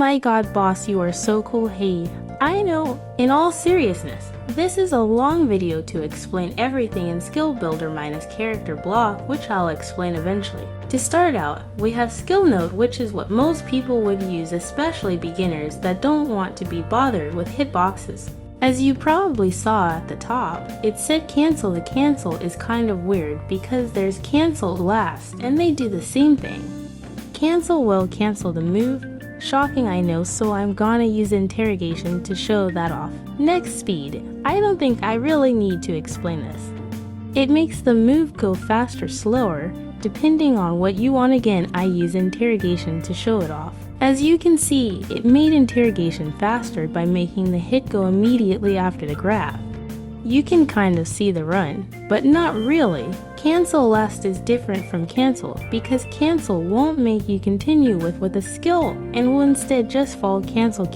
my god, boss, you are so cool. Hey, I know. In all seriousness, this is a long video to explain everything in Skill Builder minus character block, which I'll explain eventually. To start out, we have skill node, which is what most people would use, especially beginners that don't want to be bothered with hitboxes. As you probably saw at the top, it said cancel. The cancel is kind of weird because there's cancelled last and they do the same thing. Cancel will cancel the move. Shocking, I know, so I'm gonna use interrogation to show that off. Next, speed. I don't think I really need to explain this. It makes the move go faster, slower, depending on what you want. Again, I use interrogation to show it off. As you can see, it made interrogation faster by making the hit go immediately after the grab. You can kind of see the run, but not really. Cancel last is different from cancel because cancel won't make you continue with a skill and will instead just fall. Cancel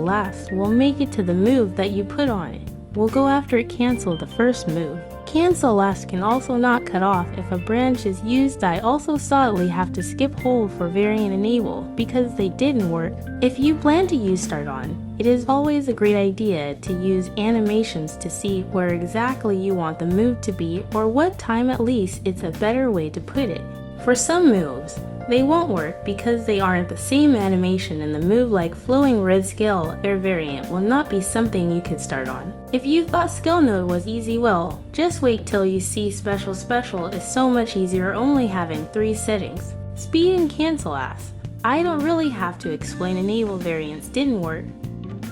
last will make it to the move that you put on it. We'll go after it. Cancel the first move. Cancel last can also not cut off if a branch is used. I also solidly have to skip hold for variant enable because they didn't work. If you plan to use start on, it is always a great idea to use animations to see where exactly you want the move to be or what time. At least it's a better way to put it. For some moves, they won't work because they aren't the same animation, and the move like flowing red scale air variant will not be something you could start on. If you thought skill node was easy, well, just wait till you see special. Special is so much easier, only having 3 settings. Speed and cancel last. I don't really have to explain. Enable variants didn't work.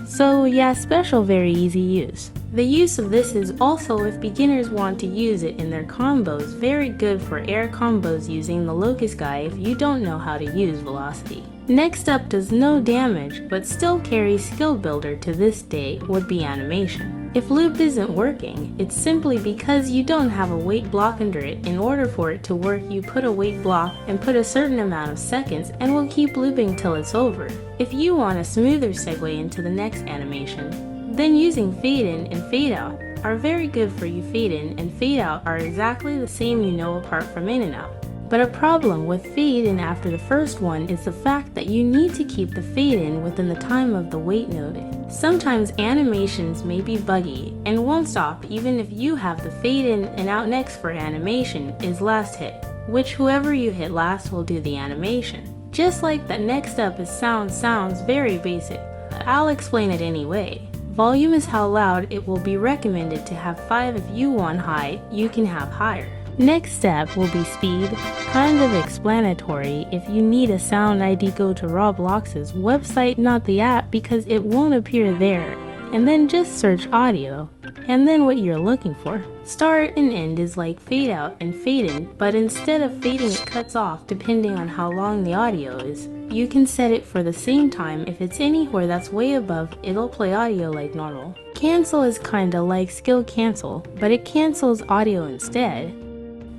So yeah, special very easy use. The use of this is also if beginners want to use it in their combos. Very good for air combos using the locust guy if you don't know how to use velocity. Next up, does no damage but still carries skill builder to this day would be animation. If loop isn't working, it's simply because you don't have a weight block under it. In order for it to work, you put a weight block and put a certain amount of seconds and will keep looping till it's over. If you want a smoother segue into the next animation, then using fade in and fade out are very good for you. Fade in and fade out are exactly the same, apart from in and out. But a problem with fade in after the first one is the fact that you need to keep the fade in within the time of the wait node. Sometimes animations may be buggy and won't stop even if you have the fade in and out. Next for animation is last hit, which whoever you hit last will do the animation. Just like that. Next up is sound. Sounds very basic. I'll explain it anyway. Volume is how loud it will be. Recommended to have 5. If you want high, you can have higher. Next step will be speed, kind of explanatory. If you need a sound ID, go to Roblox's website, not the app, because it won't appear there, and then just search audio, and then what you're looking for. Start and end is like fade out and fade in, but instead of fading it cuts off depending on how long the audio is. You can set it for the same time. If it's anywhere that's way above, it'll play audio like normal. Cancel is kinda like skill cancel, but it cancels audio instead.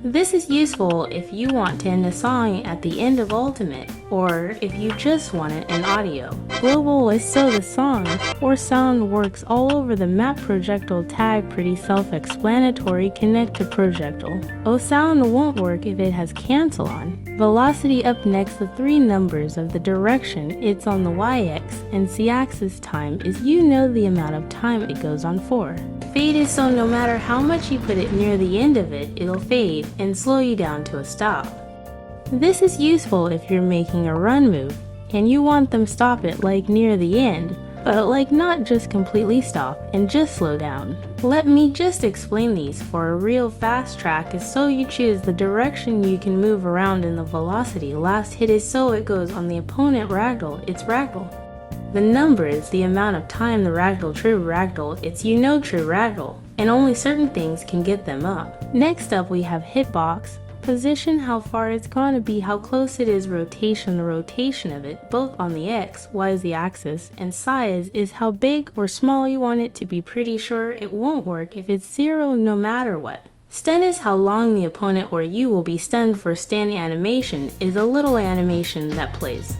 This is useful if you want to end a song at the end of ultimate, or if you just want it in audio. Global is so the song or sound works all over the map. Projectile tag, pretty self-explanatory. Connect to projectile. Sound won't work if it has cancel on. Velocity up next, the 3 numbers of the direction it's on. The y-axis and z-axis time is the amount of time it goes on for. Fade is so no matter how much you put it near the end of it, it'll fade and slow you down to a stop. This is useful if you're making a run move and you want them stop it like near the end, but like not just completely stop and just slow down. Let me just explain these. For a real fast track is so you choose the direction you can move around in the velocity. Last hit is so it goes on the opponent ragdoll, it's ragdoll. The number is the amount of time the ragdoll. True ragdoll, it's true ragdoll, and only certain things can get them up. Next up we have hitbox. Position, how far it's gonna be, how close it is. Rotation, the rotation of it, both on the X, Y is the axis, and size is how big or small you want it to be. Pretty sure it won't work if it's 0 no matter what. Stun is how long the opponent or you will be stunned. For stun animation is a little animation that plays.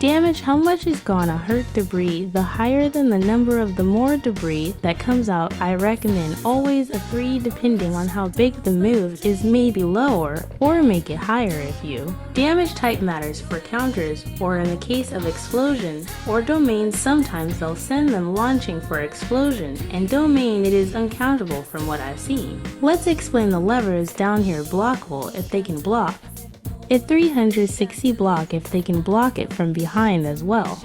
Damage how much is gonna hurt debris. The higher than the number of the more debris that comes out. I recommend always a 3 depending on how big the move is, maybe lower or make it higher if you. Damage type matters for counters, or in the case of explosion or domain, sometimes they'll send them launching for explosion, and domain it is uncountable from what I've seen. Let's explain the levers down here. Blockable if they can block. At 360 block if they can block it from behind as well.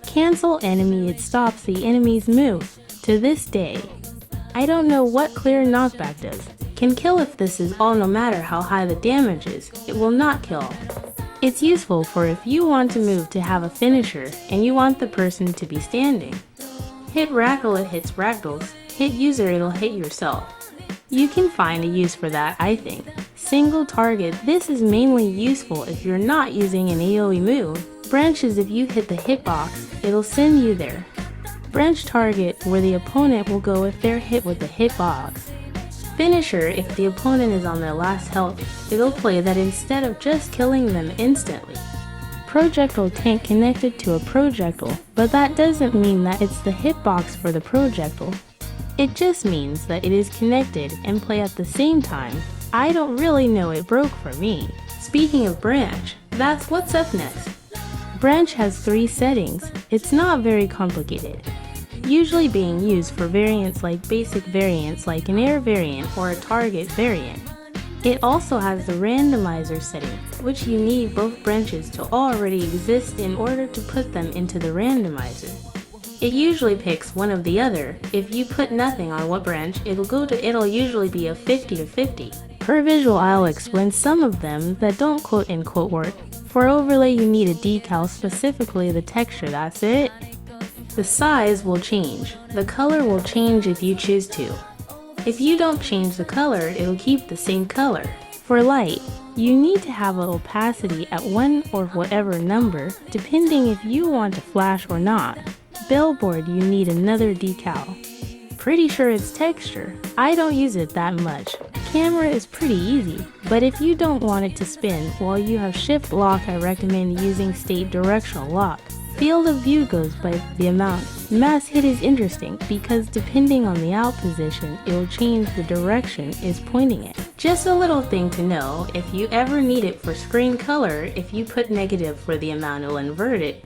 Cancel enemy, it stops the enemy's move. To this day, I don't know what clear knockback does. Can kill if this is all, no matter how high the damage is, it will not kill. It's useful for if you want to move to have a finisher and you want the person to be standing. Hit ragdoll, it hits ragdolls. Hit user, it'll hit yourself. You can find a use for that, I think. Single target, this is mainly useful if you're not using an AoE move. Branches, if you hit the hitbox, it'll send you there. Branch target, where the opponent will go if they're hit with the hitbox. Finisher, if the opponent is on their last health, it'll play that instead of just killing them instantly. Projectile tank, connected to a projectile, but that doesn't mean that it's the hitbox for the projectile. It just means that it is connected and play at the same time. I don't really know, it broke for me. Speaking of branch, that's what's up next. Branch has 3 settings. It's not very complicated. Usually being used for variants like basic variants like an air variant or a target variant. It also has the randomizer setting, which you need both branches to already exist in order to put them into the randomizer. It usually picks one of the other. If you put nothing on what branch, it'll usually be a 50-50. Per visual, I'll explain some of them that don't quote-unquote work. For overlay, you need a decal, specifically the texture, that's it. The size will change. The color will change if you choose to. If you don't change the color, it'll keep the same color. For light, you need to have an opacity at 1 or whatever number, depending if you want to flash or not. Billboard, you need another decal. Pretty sure it's texture. I don't use it that much. Camera is pretty easy, but if you don't want it to spin while you have shift lock, I recommend using state directional lock. Field of view goes by the amount. Mass hit is interesting because depending on the out position, it will change the direction it's pointing it. Just a little thing to know, if you ever need it for screen color, if you put negative for the amount, it'll invert it.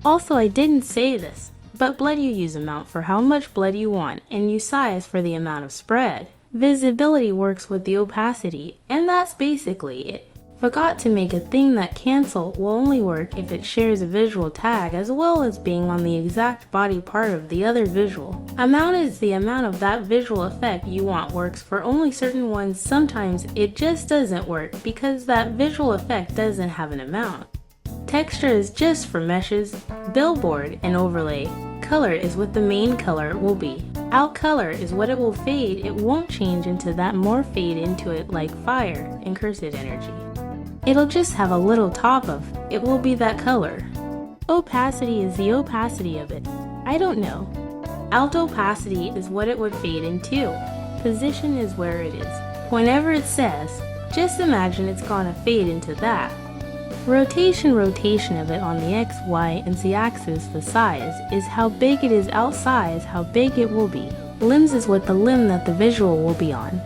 Also, I didn't say this, but blood, you use amount for how much blood you want, and use size for the amount of spread. Visibility works with the opacity, and that's basically it. Forgot to make a thing that cancel will only work if it shares a visual tag as well as being on the exact body part of the other visual. Amount is the amount of that visual effect you want, works for only certain ones. Sometimes it just doesn't work because that visual effect doesn't have an amount. Texture is just for meshes. Billboard and overlay. Color is what the main color will be. Out color is what it will fade. It won't change into that, more fade into it like fire and cursed energy. It'll just have a little top of, it will be that color. Opacity is the opacity of it. I don't know. Out opacity is what it would fade into. Position is where it is. Whenever it says, just imagine it's gonna fade into that. Rotation of it on the X, Y, and Z axis. The size is how big it is. Outsize how big it will be. Limbs is what the limb that the visual will be on.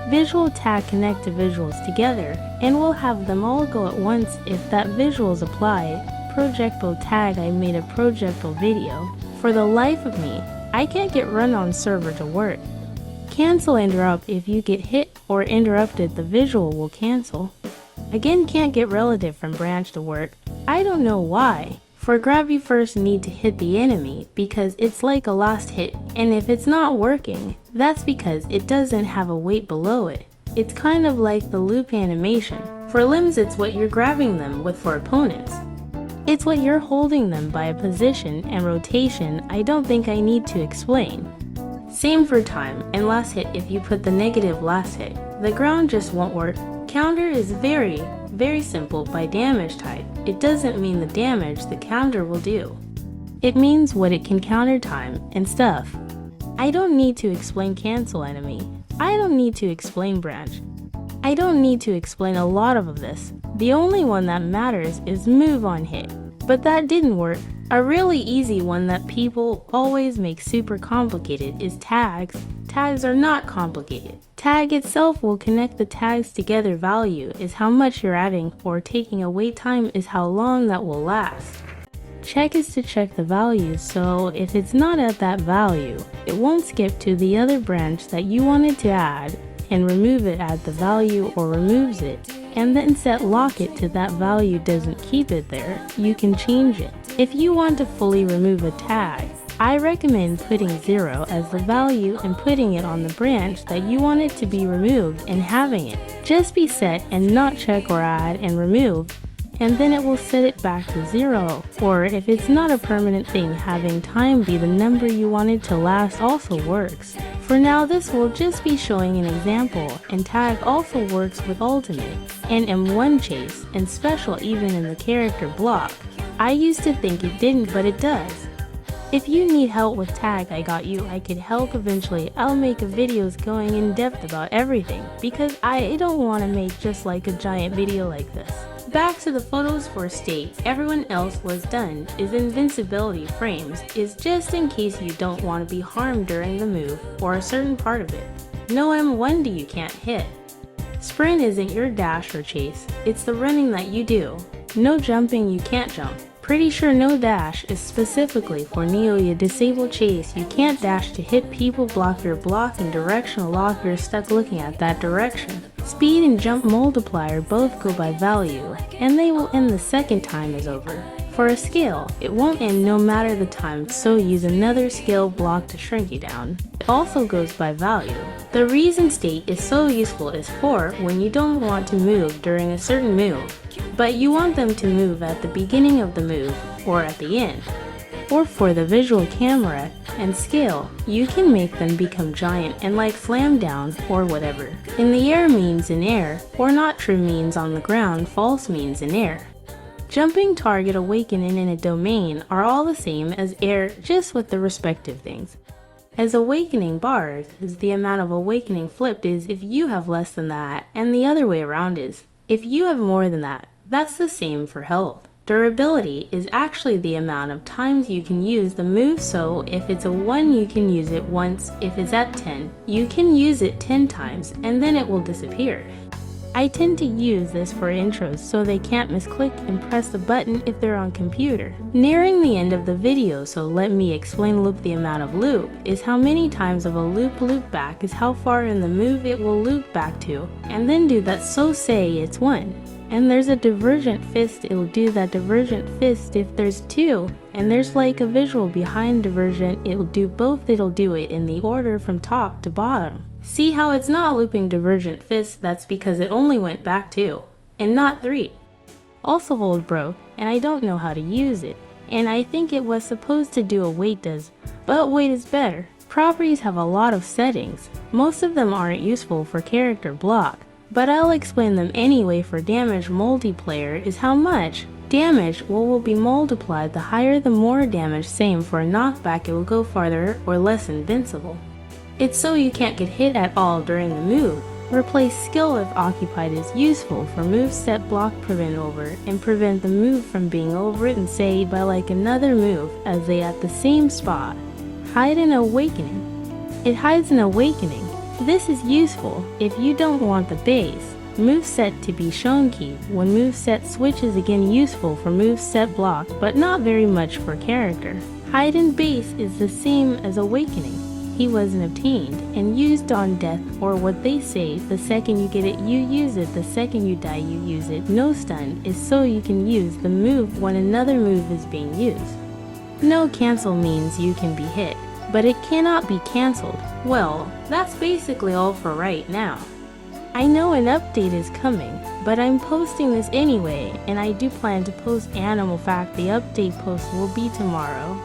Visual tag connect the visuals together, and we'll have them all go at once if that visual is applied. Projectile tag, I made a projectile video. For the life of me, I can't get run on server to work. Cancel interrupt, if you get hit or interrupted, the visual will cancel. Again, can't get relative from branch to work. I don't know why. For grab, you first need to hit the enemy because it's like a last hit, and if it's not working, that's because it doesn't have a weight below it. It's kind of like the loop animation. For limbs, it's what you're grabbing them with. For opponents, it's what you're holding them by a position, and rotation I don't think I need to explain. Same for time and last hit. If you put the negative last hit, the ground just won't work. Counter is very simple by damage type. It doesn't mean the damage the counter will do. It means what it can counter time and stuff. I don't need to explain cancel enemy. I don't need to explain branch. I don't need to explain a lot of this. The only one that matters is move on hit. But that didn't work. A really easy one that people always make super complicated is tags. Tags are not complicated. Tag itself will connect the tags together. Value is how much you're adding, or taking away. Time is how long that will last. Check is to check the values, so if it's not at that value, it won't skip to the other branch that you wanted to add, and remove it at the value or removes it, and then set lock it to that value. Doesn't keep it there, you can change it. If you want to fully remove a tag, I recommend putting 0 as the value and putting it on the branch that you want it to be removed and having it just be set and not check or add and remove, and then it will set it back to 0. Or if it's not a permanent thing, having time be the number you want it to last also works. For now, this will just be showing an example, and tag also works with ultimate and M1 chase and special even in the character block. I used to think it didn't, but it does. If you need help with tag, I got you. I could help eventually. I'll make videos going in depth about everything, because I don't want to make just like a giant video like this. Back to the photos for state, everyone else was done. Is invincibility frames is just in case you don't want to be harmed during the move or a certain part of it. No M1 you can't hit. Sprint isn't your dash or chase, it's the running that you do. No jumping, you can't jump. Pretty sure no dash is specifically for Neo. You disable chase, you can't dash to hit people, block your block, and directional lock, you're stuck looking at that direction. Speed and jump multiplier both go by value, and they will end the second time is over. For a scale, it won't end no matter the time, so use another scale block to shrink you down. It also goes by value. The reason state is so useful is for when you don't want to move during a certain move, but you want them to move at the beginning of the move or at the end. Or for the visual camera and scale, you can make them become giant and like slam down or whatever. In the air means in air, or not true means on the ground, false means in air. Jumping, target, awakening, and a domain are all the same as air, just with the respective things. As awakening bars is the amount of awakening flipped is if you have less than that, and the other way around is if you have more than that. That's the same for health. Durability is actually the amount of times you can use the move, so if it's a 1 you can use it once, if it's at 10 you can use it 10 times and then it will disappear. I tend to use this for intros so they can't misclick and press the button if they're on computer. Nearing the end of the video, so let me explain loop. The amount of loop is how many times of a loop back is how far in the move it will loop back to, and then do that. So say it's 1. And there's a divergent fist, it'll do that divergent fist if there's 2, and there's like a visual behind divergent, it'll do both, it'll do it in the order from top to bottom. See how it's not looping divergent fist? That's because it only went back 2, and not 3. Also hold broke, and I don't know how to use it, and I think it was supposed to do a weight does, but weight is better. Properties have a lot of settings, most of them aren't useful for character block, but I'll explain them anyway. For damage multiplayer is how much damage will be multiplied, the higher the more damage. Same for a knockback, it will go farther or less invincible. It's so you can't get hit at all during the move. Replace skill if occupied is useful for move set block, prevent over, and prevent the move from being overwritten, say by like another move as they at the same spot. Hide an awakening. It hides an awakening. This is useful if you don't want the base moveset to be shown keep. When moveset switches, again useful for moveset block, but not very much for character. Hide and base is the same as awakening. He wasn't obtained and used on death, or what they say, the second you get it you use it, the second you die you use it. No stun is so you can use the move when another move is being used. No cancel means you can be hit, but it cannot be cancelled. Well, that's basically all for right now. I know an update is coming, but I'm posting this anyway, and I do plan to post animal fact. The update post will be tomorrow.